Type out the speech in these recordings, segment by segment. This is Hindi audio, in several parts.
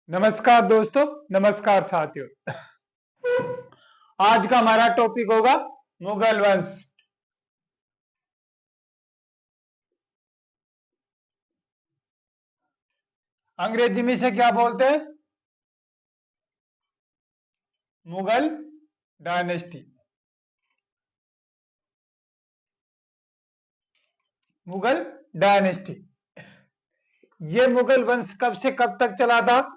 नमस्कार दोस्तों, नमस्कार साथियों। आज का हमारा टॉपिक होगा मुगल वंश। अंग्रेजी में इसे क्या बोलते हैं? मुगल डायनेस्टी। मुगल डायनेस्टी। ये मुगल वंश कब से कब तक चला था?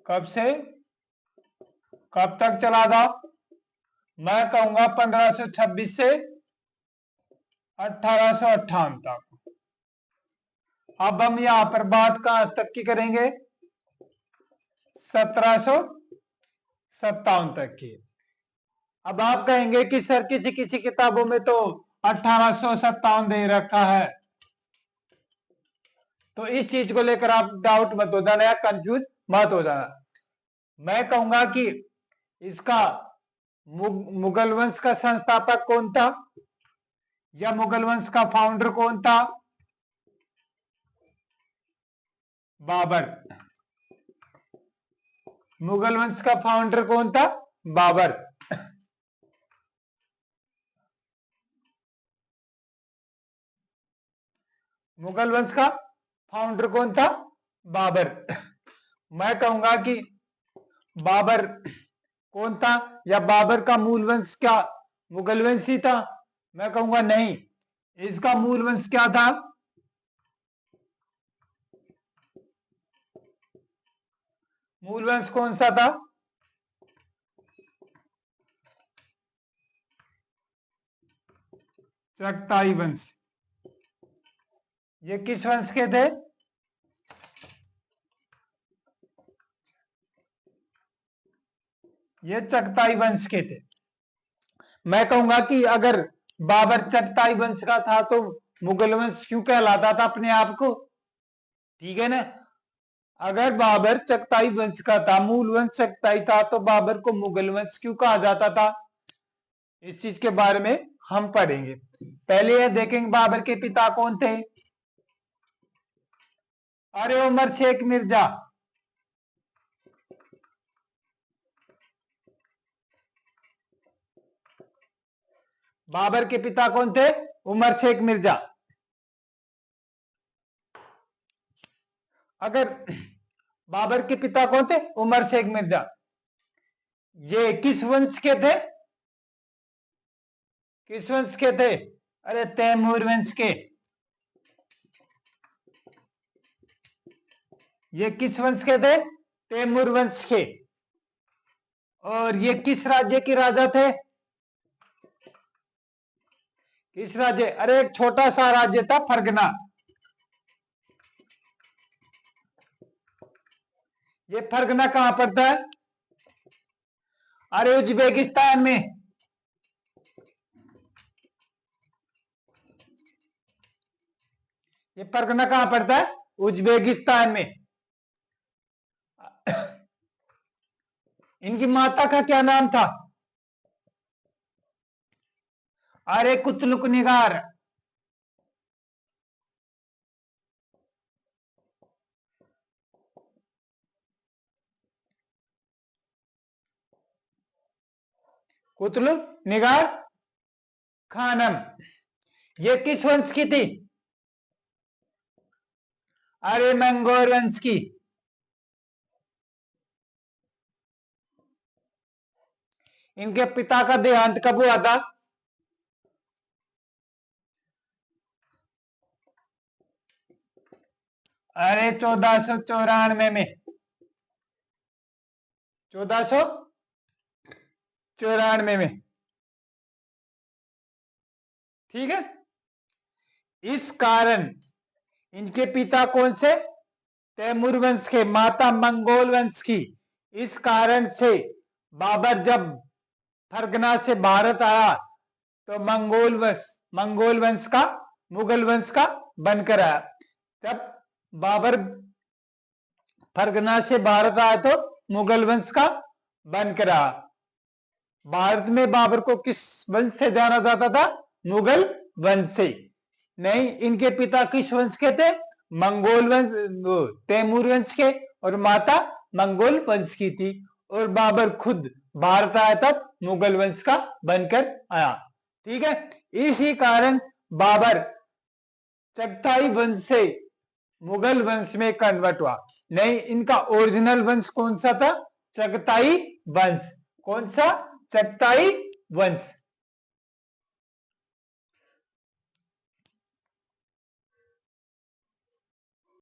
कब से कब तक चला था? मैं कहूंगा 1526 से 1858 तक। अब हम यहां पर बात कहां तक की करेंगे? 1757 तक की। अब आप कहेंगे कि सर किसी किसी किताबों में तो 1857 दे रखा है, तो इस चीज को लेकर आप डाउट मत हो जाना या कंफ्यूज मत हो जाना। मैं कहूंगा कि इसका मुगल वंश का संस्थापक कौन था या मुगल वंश का फाउंडर कौन था? बाबर। मुगल वंश का फाउंडर कौन था? बाबर। मुगल वंश का फाउंडर कौन था? बाबर। मैं कहूंगा कि बाबर कौन था या बाबर का मूल वंश क्या मुगल वंश ही था? मैं कहूंगा नहीं, इसका मूल वंश क्या था? मूल वंश कौन सा था? चगताई वंश। ये किस वंश के थे? ये चगताई वंश के थे। मैं कहूंगा कि अगर बाबर चगताई वंश का था तो मुगल वंश क्यों कहलाता था अपने आप को? ठीक है ना? अगर बाबर चगताई वंश का था, मूल वंश चगताई था, तो बाबर को मुगल वंश क्यों कहा जाता था? इस चीज के बारे में हम पढ़ेंगे। पहले यह देखेंगे बाबर के पिता कौन थे। अरे उमर शेख मिर्जा। बाबर के पिता कौन थे? उमर शेख मिर्जा। अगर बाबर के पिता कौन थे? उमर शेख मिर्जा। ये किस वंश के थे? किस वंश के थे? अरे तैमूर वंश के। ये किस वंश के थे? तैमूर वंश के। और ये किस राज्य के राजा थे? किस राज्य? अरे एक छोटा सा राज्य था, फरगना। ये फरगना कहां पड़ता है? अरे उज्बेकिस्तान में। ये फरगना कहां पड़ता है? उज्बेकिस्तान में। इनकी माता का क्या नाम था? अरे कुतलुक निगार। कुतलुक निगार खानम। ये किस वंश की थी? अरे मंगोल वंश की। इनके पिता का देहांत कब हुआ था? अरे 1494 में। 1494 में। ठीक है। इस कारण इनके पिता कौन से? तैमूर वंश के, माता मंगोल वंश की। इस कारण से बाबर जब फरगना से भारत आया तो मंगोल वंश का मुगल वंश का बनकर आया। जब बाबर फरगना से भारत आया तो मुगल वंश का बनकर आया। भारत में बाबर को किस वंश से जाना जाता था? मुगल वंश से। नहीं, इनके पिता किस वंश के थे? मंगोल वंश तैमूर वंश के और माता मंगोल वंश की थी। और बाबर खुद भारत आया तब मुगल वंश का बनकर आया। ठीक है, इसी कारण बाबर चगताई वंश से मुगल वंश में कन्वर्ट हुआ। नहीं, इनका ओरिजिनल वंश कौन सा था? चगताई वंश। कौन सा? चगताई वंश।